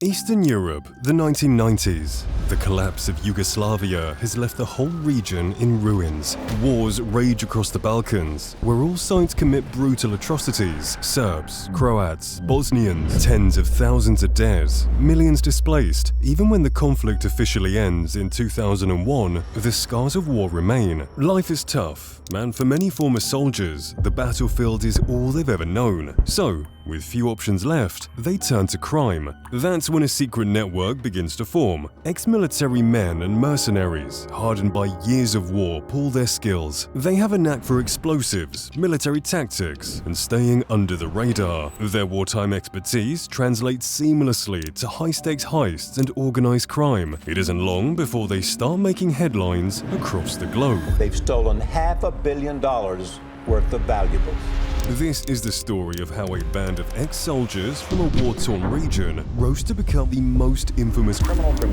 Eastern Europe, the 1990s. The collapse of Yugoslavia has left the whole region in ruins. Wars rage across the Balkans, where all sides commit brutal atrocities. Serbs, Croats, Bosnians, tens of thousands are dead, millions displaced. Even when the conflict officially ends in 2001, the scars of war remain. Life is tough, and for many former soldiers, the battlefield is all they've ever known. So, with few options left, they turn to crime. That's when a secret network begins to form. Ex-military men and mercenaries, hardened by years of war, pool their skills. They have a knack for explosives, military tactics, and staying under the radar. Their wartime expertise translates seamlessly to high-stakes heists and organized crime. It isn't long before they start making headlines across the globe. They've stolen $500 million worth of valuables. This is the story of how a band of ex-soldiers from a war-torn region rose to become the most infamous criminals in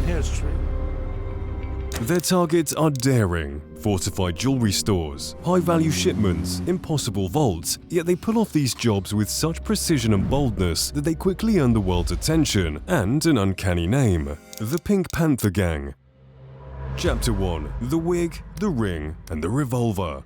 history. Their targets are daring, fortified jewelry stores, high-value shipments, impossible vaults, yet they pull off these jobs with such precision and boldness that they quickly earn the world's attention and an uncanny name: the Pink Panther Gang. Chapter 1: The Wig, the Ring, and the Revolver.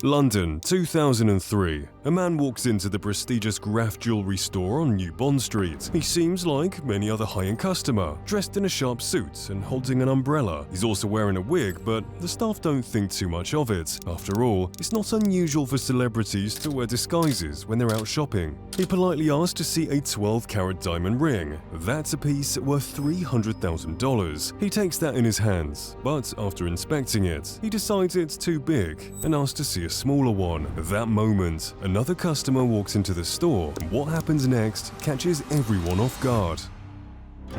London, 2003. A man walks into the prestigious Graf jewelry store on New Bond Street. He seems like any other high-end customer, dressed in a sharp suit and holding an umbrella. He's also wearing a wig, but the staff don't think too much of it. After all, it's not unusual for celebrities to wear disguises when they're out shopping. He politely asks to see a 12-carat diamond ring. That's a piece worth $300,000. He takes that in his hands, but after inspecting it, he decides it's too big and asks to see a smaller one. At that moment, another customer walks into the store, and what happens next catches everyone off guard.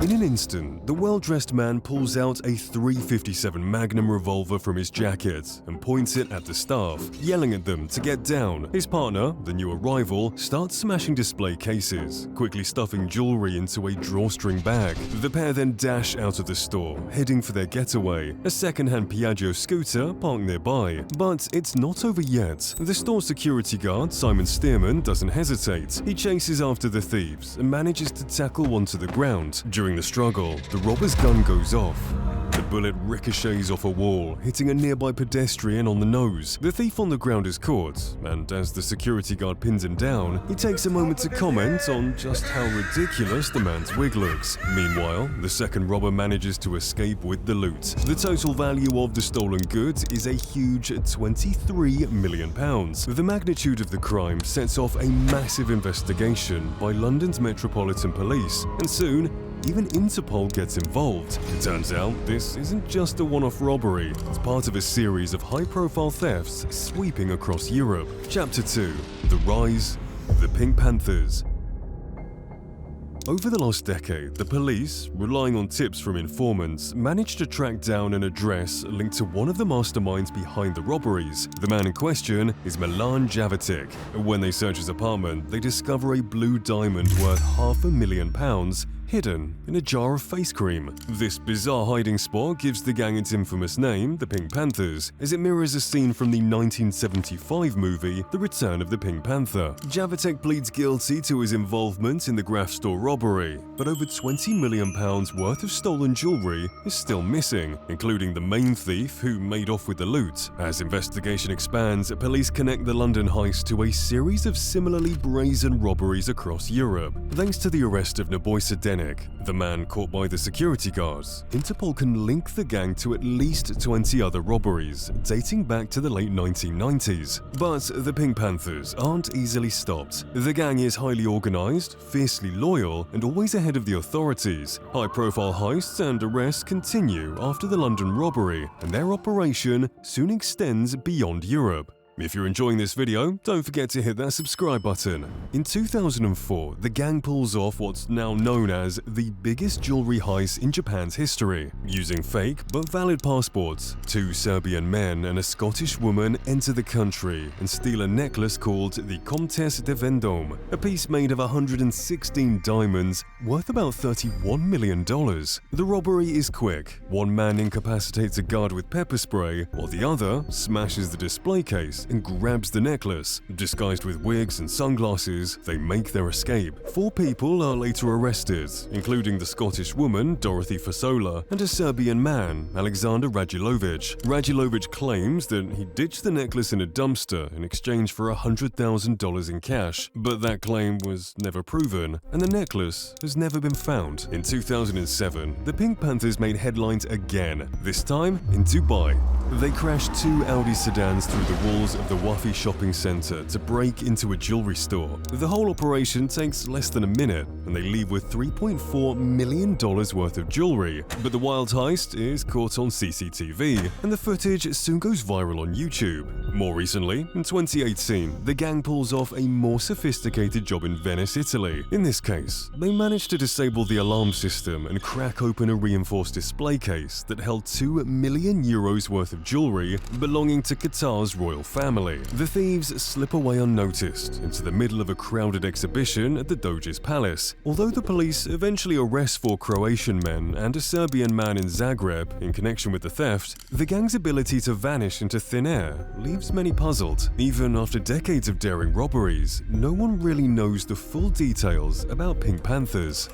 In an instant, the well-dressed man pulls out a .357 Magnum revolver from his jacket and points it at the staff, yelling at them to get down. His partner, the new arrival, starts smashing display cases, quickly stuffing jewelry into a drawstring bag. The pair then dash out of the store, heading for their getaway, a second-hand Piaggio scooter parked nearby. But it's not over yet. The store security guard, Simon Stearman, doesn't hesitate. He chases after the thieves and manages to tackle one to the ground. During the struggle, the robber's gun goes off. The bullet ricochets off a wall, hitting a nearby pedestrian on the nose. The thief on the ground is caught, and as the security guard pins him down, he takes a moment to comment on just how ridiculous the man's wig looks. Meanwhile, the second robber manages to escape with the loot. The total value of the stolen goods is a huge £23 million. The magnitude of the crime sets off a massive investigation by London's Metropolitan Police, and soon, even Interpol gets involved. It turns out this isn't just a one-off robbery, it's part of a series of high-profile thefts sweeping across Europe. Chapter 2: The Rise of the Pink Panthers. Over the last decade, the police, relying on tips from informants, managed to track down an address linked to one of the masterminds behind the robberies. The man in question is Milan Jdavicic. When they search his apartment, they discover a blue diamond worth £500,000 hidden in a jar of face cream. This bizarre hiding spot gives the gang its infamous name, the Pink Panthers, as it mirrors a scene from the 1975 movie The Return of the Pink Panther. Jdavicic pleads guilty to his involvement in the Graf store robbery, but over £20 million worth of stolen jewelry is still missing, including the main thief who made off with the loot. As investigation expands, police connect the London heist to a series of similarly brazen robberies across Europe. Thanks to the arrest of Nebojša Denić, the man caught by the security guards, Interpol can link the gang to at least 20 other robberies dating back to the late 1990s. But the Pink Panthers aren't easily stopped. The gang is highly organized, fiercely loyal, and always ahead of the authorities. High-profile heists and arrests continue after the London robbery, and their operation soon extends beyond Europe. If you're enjoying this video, don't forget to hit that subscribe button. In 2004, the gang pulls off what's now known as the biggest jewelry heist in Japan's history. Using fake but valid passports, two Serbian men and a Scottish woman enter the country and steal a necklace called the Comtesse de Vendôme, a piece made of 116 diamonds worth about $31 million. The robbery is quick. One man incapacitates a guard with pepper spray, while the other smashes the display case police and grabs the necklace. Disguised with wigs and sunglasses, they make their escape. 4 people are later arrested, including the Scottish woman Dorothy Fasola and a Serbian man, Aleksandar 𝐥𝐢𝐤𝐿. 𝐥𝐢𝐤𝐿 claims that he ditched the necklace in a dumpster in exchange for $100,000 in cash, but that claim was never proven, and the necklace has never been found. In 2007, the Pink Panthers made headlines again, this time in Dubai. They crashed 2 Audi sedans through the walls of the Wafi shopping center to break into a jewelry store. The whole operation takes less than a minute, and they leave with $3.4 million worth of jewelry. But the wild heist is caught on CCTV, and the footage soon goes viral on YouTube. More recently, in 2018, the gang pulls off a more sophisticated job in Venice, Italy. In this case, they managed to disable the alarm system and crack open a reinforced display case that held €2 million worth of jewelry belonging to Qatar's royal family. The thieves slip away unnoticed into the middle of a crowded exhibition at the Doge's palace. Although the police eventually arrest 4 Croatian men and a Serbian man in Zagreb in connection with the theft, the gang's ability to vanish into thin air leaves many puzzled. Even after decades of daring robberies, no one really knows the full details about Pink Panthers.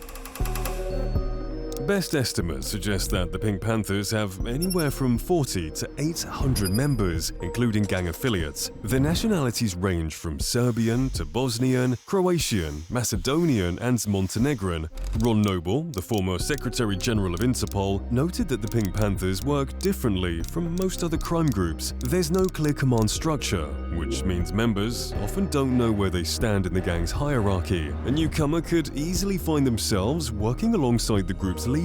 Best estimates suggest that the Pink Panthers have anywhere from 40 to 800 members, including gang affiliates. Their nationalities range from Serbian to Bosnian, Croatian, Macedonian, and Montenegrin. Ron Noble, the former Secretary General of Interpol, noted that the Pink Panthers work differently from most other crime groups. There's no clear command structure, which means members often don't know where they stand in the gang's hierarchy. A newcomer could easily find themselves working alongside the group's leader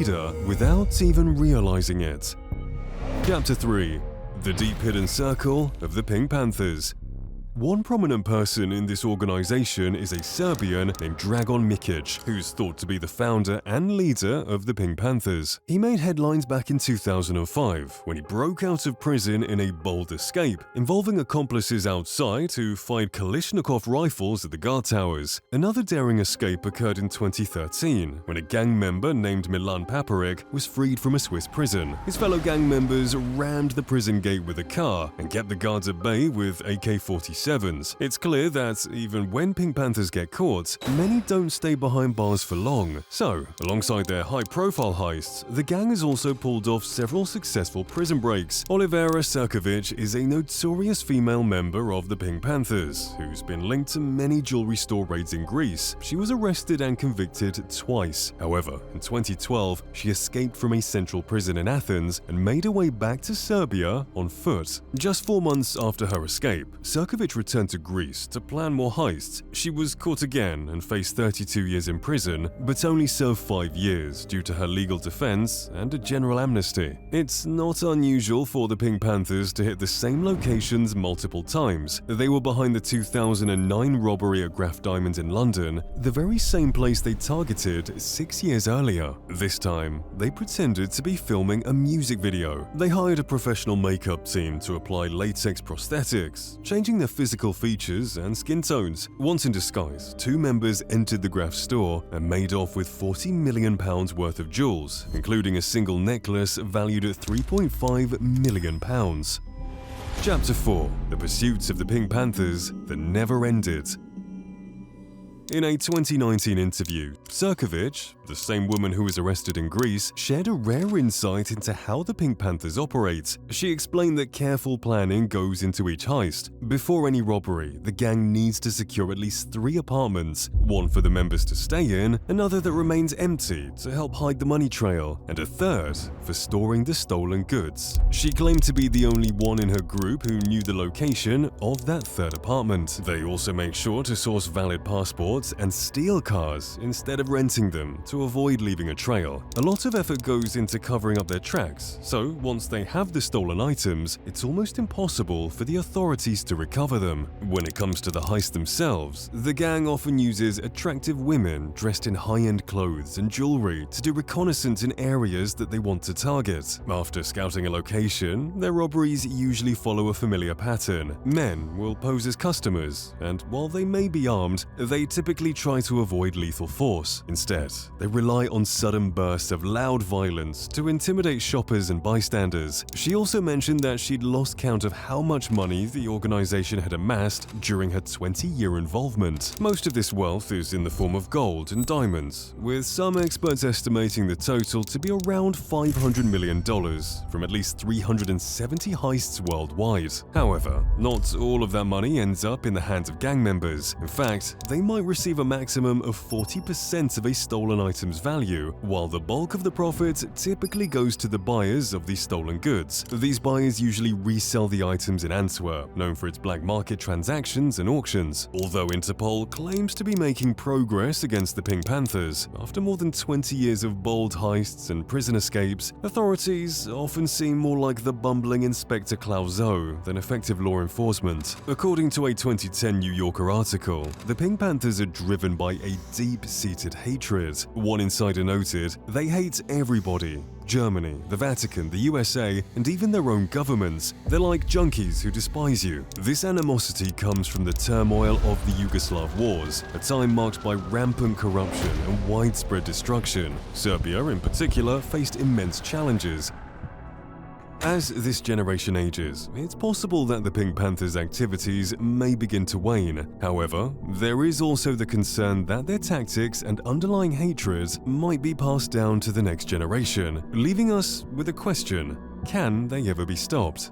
without even realizing it. Chapter 3: The Deep Hidden Circle of the Pink Panthers. One prominent person in this organization is a Serbian named Dragan Mikic, who's thought to be the founder and leader of the Pink Panthers. He made headlines back in 2005 when he broke out of prison in a bold escape, involving accomplices outside who fired Kalashnikov rifles at the guard towers. Another daring escape occurred in 2013 when a gang member named Milan Paparic was freed from a Swiss prison. His fellow gang members rammed the prison gate with a car and kept the guards at bay with AK-47s. It's clear that even when Pink Panthers get caught, many don't stay behind bars for long. So, alongside their high-profile heists, the gang has also pulled off several successful prison breaks. Olivera Srčković is a notorious female member of the Pink Panthers, who's been linked to many jewelry store raids in Greece. She was arrested and convicted twice. However, in 2012, she escaped from a central prison in Athens and made her way back to Serbia on foot. Just 4 months after her escape, Srčković returned to Greece to plan more heists. She was caught again and faced 32 years in prison, but only served 5 years due to her legal defense and a general amnesty. It's not unusual for the Pink Panthers to hit the same locations multiple times. They were behind the 2009 robbery at Graff Diamond in London, the very same place they targeted 6 years earlier. This time, they pretended to be filming a music video. They hired a professional makeup team to apply latex prosthetics, changing their physical features and skin tones. Once in disguise, 2 members entered the Graff store and made off with £40 million worth of jewels, including a single necklace valued at £3.5 million. Chapter 4: The Pursuits of the Pink Panthers That Never Ended. In a 2019 interview, Srčković, the same woman who was arrested in Greece, shared a rare insight into how the Pink Panthers operate. She explained that careful planning goes into each heist. Before any robbery, the gang needs to secure at least 3 apartments, one for the members to stay in, another that remains empty to help hide the money trail, and a third for storing the stolen goods. She claimed to be the only one in her group who knew the location of that third apartment. They also make sure to source valid passports and steal cars instead of renting them to avoid leaving a trail. A lot of effort goes into covering up their tracks, so once they have the stolen items, it's almost impossible for the authorities to recover them. When it comes to the heist themselves, the gang often uses attractive women dressed in high-end clothes and jewelry to do reconnaissance in areas that they want to target. After scouting a location, their robberies usually follow a familiar pattern. Men will pose as customers, and while they may be armed, they typically typically try to avoid lethal force. Instead, they rely on sudden bursts of loud violence to intimidate shoppers and bystanders. She also mentioned that she'd lost count of how much money the organization had amassed during her 20-year involvement. Most of this wealth is in the form of gold and diamonds, with some experts estimating the total to be around $500 million from at least 370 heists worldwide. However, not all of that money ends up in the hands of gang members. In fact, they might receive a maximum of 40% of a stolen item's value, while the bulk of the profit typically goes to the buyers of the stolen goods. These buyers usually resell the items in Antwerp, known for its black market transactions and auctions. Although Interpol claims to be making progress against the Pink Panthers, after more than 20 years of bold heists and prison escapes, authorities often seem more like the bumbling Inspector 𝐥𝐤𝐤 than effective law enforcement. According to a 2010 New Yorker article, the Pink Panthers are driven by a deep-seated hatred. One insider noted, "They hate everybody. Germany, the Vatican, the USA, and even their own governments. They're like junkies who despise you." This animosity comes from the turmoil of the Yugoslav wars, a time marked by rampant corruption and widespread destruction. Serbia, in particular, faced immense challenges. As this generation ages, it's possible that the Pink Panthers' activities may begin to wane. However, there is also the concern that their tactics and underlying hatred might be passed down to the next generation, leaving us with a question: can they ever be stopped?